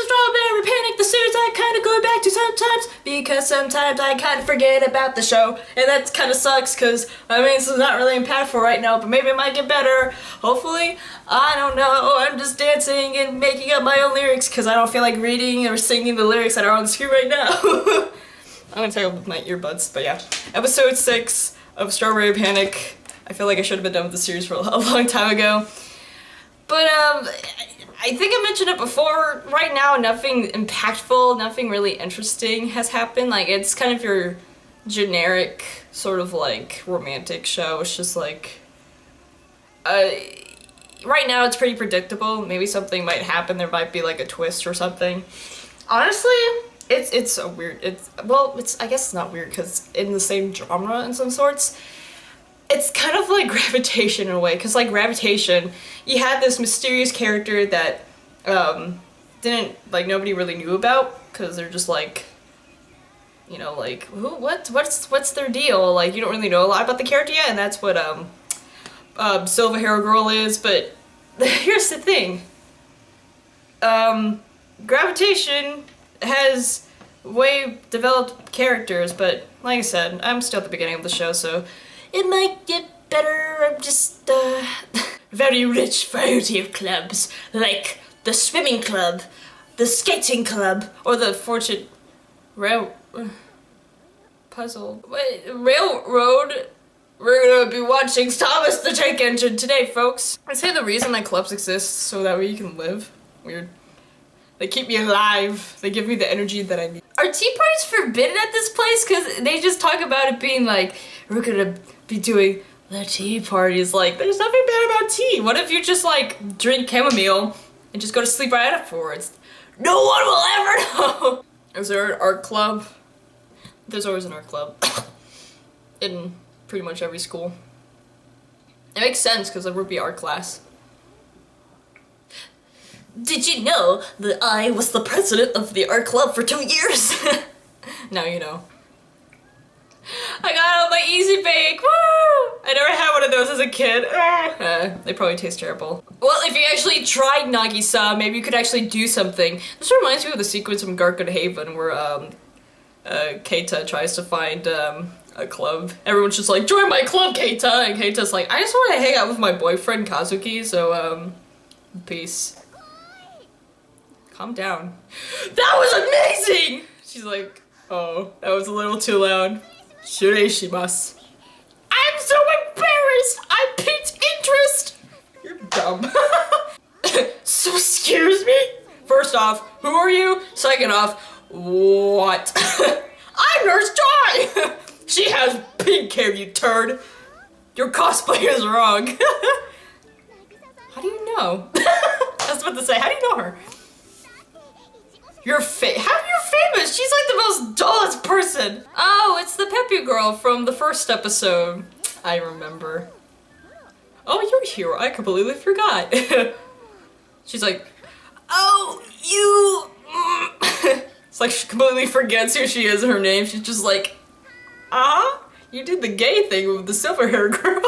Strawberry Panic, the series I kind of go back to sometimes, because sometimes I kind of forget about the show, and that kind of sucks, because, I mean, this is not really impactful right now, but maybe it might get better, hopefully. I don't know, I'm just dancing and making up my own lyrics, because I don't feel like reading or singing the lyrics that are on the screen right now. I'm gonna take off my earbuds, but yeah. Episode 6 of Strawberry Panic. I feel like I should have been done with the series for a long time ago. But, I think I mentioned it before, right now nothing impactful, nothing really interesting has happened. Like, it's kind of your generic, sort of like, romantic show. It's just like, right now it's pretty predictable. Maybe something might happen, there might be like a twist or something. Honestly, it's a weird, I guess it's not weird because it's in the same genre in some sorts. It's kind of like Gravitation in a way, because like Gravitation, you had this mysterious character that nobody really knew about, because they're just like, you know, like, what's their deal? Like, you don't really know a lot about the character yet, and that's what Silver Hair Girl is. But here's the thing, Gravitation has way developed characters, but like I said, I'm still at the beginning of the show, so it might get better. I'm just, very rich variety of clubs, like the swimming club, the skating club, or the fortune railroad. We're gonna be watching Thomas the Tank Engine today, folks. I say the reason that clubs exist so that way you can live. Weird. They keep me alive. They give me the energy that I need. Are tea parties forbidden at this place? Because they just talk about it being like, we're gonna be doing the tea parties. Like, there's nothing bad about tea. What if you just like drink chamomile and just go to sleep right afterwards? No one will ever know. Is there an art club? There's always an art club in pretty much every school. It makes sense because there would be art class. Did you know that I was the president of the art club for 2 years? Now you know. I got on my Easy Bake, woo! I never had one of those as a kid. They probably taste terrible. Well, if you actually tried Nagisa, maybe you could actually do something. This reminds me of the sequence from Garden Haven where Keita tries to find a club. Everyone's just like, join my club, Keita! And Keita's like, I just want to hang out with my boyfriend Kazuki, so peace. Calm down. That was amazing! She's like, oh, that was a little too loud. Shimasu. I'm so embarrassed! I piqued interest! You're dumb. So excuse me? First off, who are you? Second off, what? I'm Nurse Joy! She has pink hair, you turd. Your cosplay is wrong. How do you know? I was about to say, how do you know her? How you're famous? She's like the most dullest person. Oh, it's the Peppy girl from the first episode. I remember. Oh, you're here. I completely forgot. She's like, oh, you. It's like she completely forgets who she is and her name. She's just like, you did the gay thing with the silver hair girl.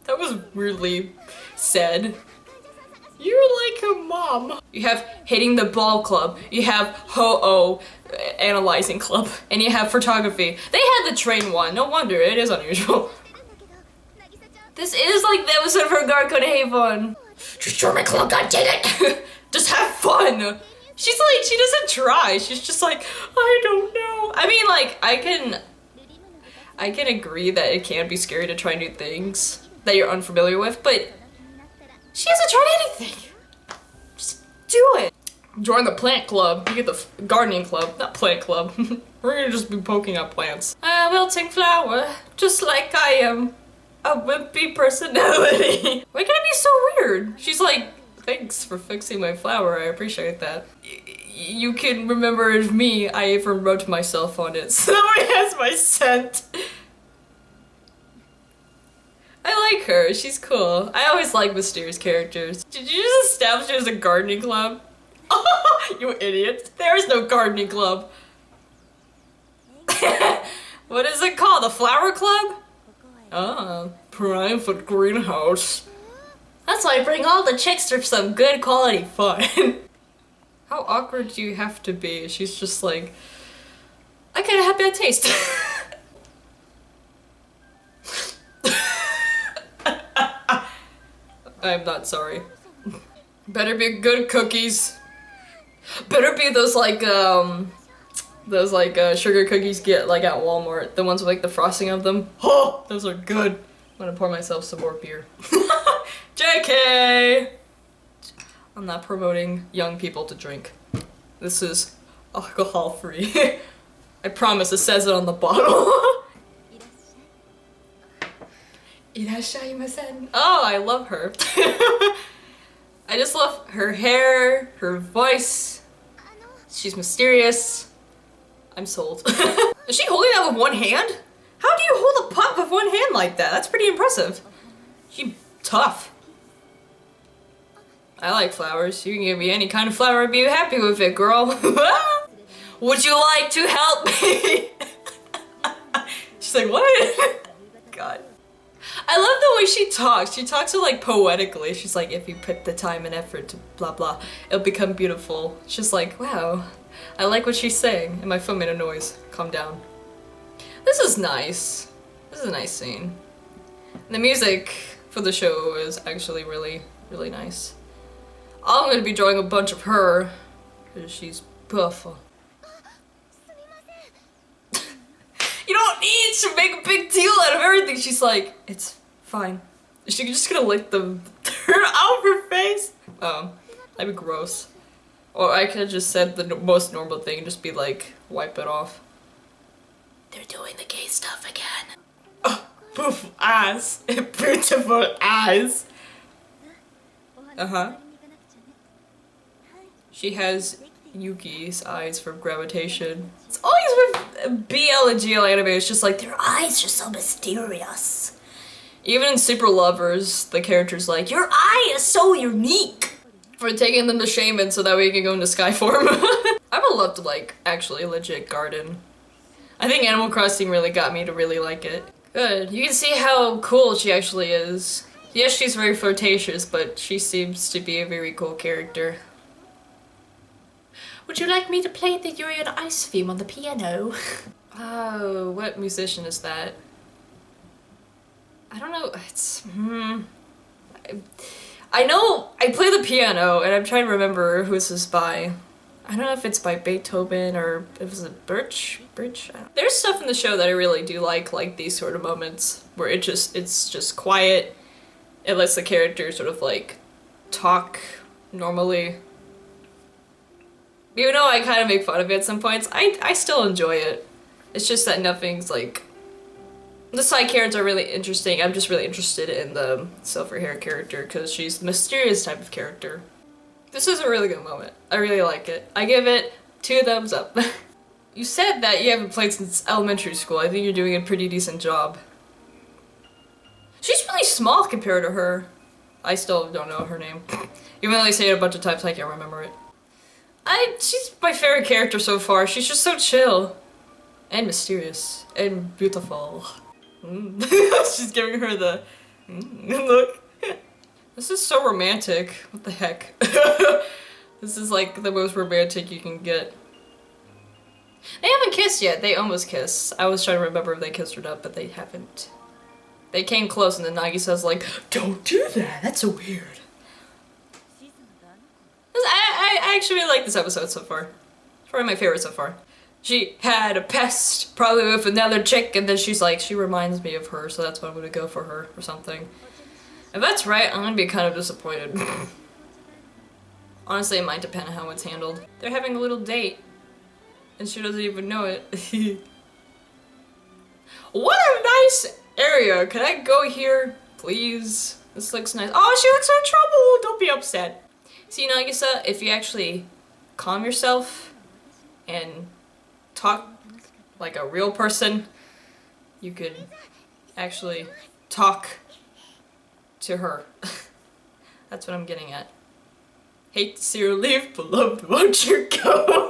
That was weirdly said. You're like a mom. You have hitting the ball club. You have ho-oh analyzing club. And you have photography. They had the train one. No wonder. It is unusual. This is like the episode of her Garden Haven. Just join my club, god dang it. Just have fun. She's like, she doesn't try. She's just like, I don't know. I mean, like, I can agree that it can be scary to try new things that you're unfamiliar with, but she hasn't tried anything. Just do it. Join the plant club. You get the gardening club, not plant club. We're gonna just be poking up plants. A wilting flower, just like I am. A wimpy personality. Why can it be so weird? She's like, thanks for fixing my flower. I appreciate that. You can remember it as me. I even wrote myself on it, so it has my scent. I like her, she's cool. I always like mysterious characters. Did you just establish there's a gardening club? You idiot. There is no gardening club. What is it called? The flower club? Oh, private greenhouse. That That's why I bring all the chicks for some good quality fun. How awkward do you have to be? She's just like, I kinda have bad taste. I'm not sorry. Better be good cookies. Better be those sugar cookies get like at Walmart. The ones with like the frosting of them. Oh, those are good. I'm gonna pour myself some more beer. JK! I'm not promoting young people to drink. This is alcohol free. I promise it says it on the bottle. Irashaimasen. Oh, I love her. I just love her hair, her voice. She's mysterious. I'm sold. Is she holding that with one hand? How do you hold a pot with one hand like that? That's pretty impressive. She's tough. I like flowers. You can give me any kind of flower and be happy with it, girl. Would you like to help me? She's like, what? God. I love the way she talks. She talks so like poetically. She's like, if you put the time and effort to blah blah, it'll become beautiful. It's just like, wow. I like what she's saying. And my phone made a noise. Calm down. This is nice. This is a nice scene. And the music for the show is actually really, really nice. I'm gonna be drawing a bunch of her, because she's buff. You don't need to make a big deal out of everything. She's like, it's fine. Is she just gonna lick her out of her face? That'd be gross. Or I could have just said the most normal thing and just be like, wipe it off. They're doing the gay stuff again. Oh, poof, eyes. Beautiful eyes. Uh-huh. She has Yuki's eyes from Gravitation. It's always with BL and GL anime, it's just like, their eyes are so mysterious. Even in Super Lovers, the character's like, your eye is so unique. We're taking them to Shaman so that we can go into Skyform. I would love to like, actually legit garden. I think Animal Crossing really got me to really like it. Good. You can see how cool she actually is. Yes, she's very flirtatious, but she seems to be a very cool character. Would you like me to play the Yuri on Ice theme on the piano? Oh, what musician is that? I don't know, it's... I know I play the piano and I'm trying to remember who this is by. I don't know if it's by Beethoven or if it's a Birch? There's stuff in the show that I really do like these sort of moments where it's just quiet. It lets the character sort of like talk normally. Even though I kind of make fun of it at some points, I still enjoy it. It's just that nothing's like... The side characters are really interesting. I'm just really interested in the silver hair character because she's the mysterious type of character. This is a really good moment. I really like it. I give it 2 thumbs up. You said that you haven't played since elementary school. I think you're doing a pretty decent job. She's really small compared to her. I still don't know her name. Even though they say it a bunch of times, I can't remember it. She's my favorite character so far. She's just so chill. And mysterious. And beautiful. She's giving her the... Look. This is so romantic. What the heck? This is like the most romantic you can get. They haven't kissed yet. They almost kissed. I was trying to remember if they kissed or not, but they haven't. They came close and then Nagisa's like, don't do that. That's so weird. I actually really like this episode so far. It's probably my favorite so far. She had a pest, probably with another chick, and then she's like, she reminds me of her, so that's why I'm gonna go for her, or something. If that's right, I'm gonna be kind of disappointed. Honestly, it might depend on how it's handled. They're having a little date, and she doesn't even know it. What a nice area! Can I go here, please? This looks nice. Oh, she looks in trouble! Don't be upset. See, Nagisa, if you actually calm yourself and talk like a real person, you could actually talk to her. That's what I'm getting at. Hate to see her leave, beloved, won't you go?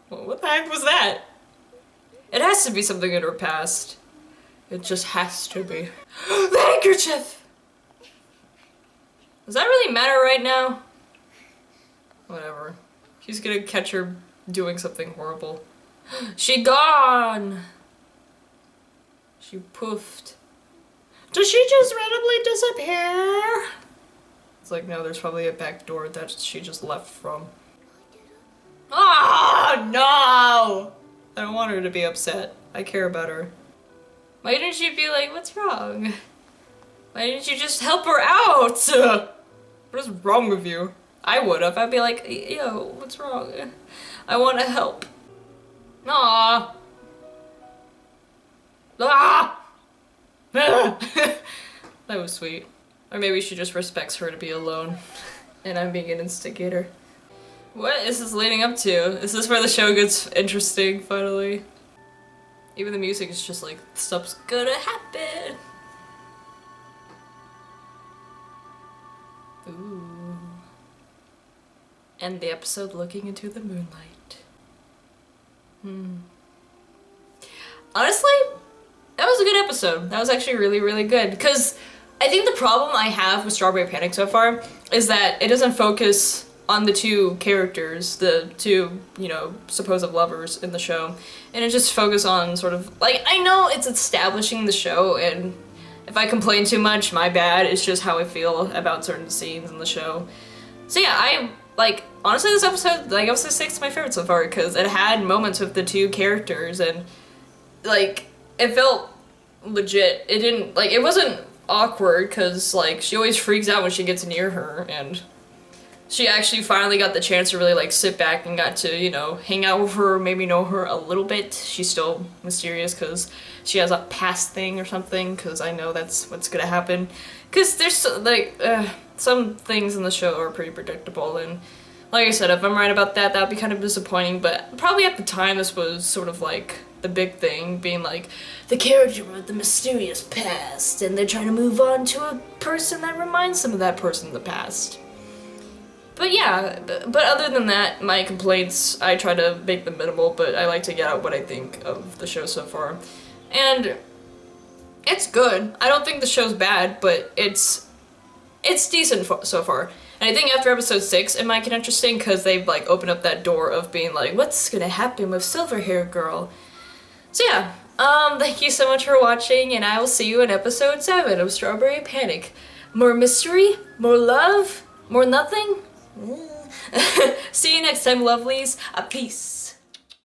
Well, what the heck was that? It has to be something in her past. It just has to be. The handkerchief! Does that really matter right now? Whatever. He's gonna catch her doing something horrible. She gone! She poofed. Does she just randomly disappear? It's like, no, there's probably a back door that she just left from. Ah, no! I don't want her to be upset. I care about her. Why didn't you be like, what's wrong? Why didn't you just help her out? What is wrong with you? I would have. I'd be like, yo, what's wrong? I want to help. Aww. Ah! That was sweet. Or maybe she just respects her to be alone. And I'm being an instigator. What is this leading up to? Is this where the show gets interesting, finally? Even the music is just like, stuff's gonna happen. Ooh. And the episode looking into the moonlight. Honestly, that was a good episode. That was actually really, really good. Because I think the problem I have with Strawberry Panic so far is that it doesn't focus on the two characters, the two, you know, supposed lovers in the show. And it just focuses on sort of, like, I know it's establishing the show, and if I complain too much, my bad. It's just how I feel about certain scenes in the show. So yeah, I, like, honestly this episode, like, episode 6 is my favorite so far, because it had moments with the two characters, and, like, it felt legit. It didn't, like, it wasn't awkward, because, like, she always freaks out when she gets near her, and she actually finally got the chance to really, like, sit back and got to, you know, hang out with her, maybe know her a little bit. She's still mysterious because she has a past thing or something, because I know that's what's gonna happen. Because there's, like, some things in the show are pretty predictable, and like I said, if I'm right about that, that would be kind of disappointing, but probably at the time this was sort of like the big thing, being like, the character with the mysterious past, and they're trying to move on to a person that reminds them of that person in the past. But yeah, but other than that, my complaints, I try to make them minimal, but I like to get out what I think of the show so far. And it's good. I don't think the show's bad, but it's decent so far. And I think after episode 6, it might get interesting because they've, like, opened up that door of being like, what's gonna happen with Silver Hair Girl? So yeah, thank you so much for watching, and I will see you in episode 7 of Strawberry Panic. More mystery, more love, more nothing. See you next time, lovelies. Peace.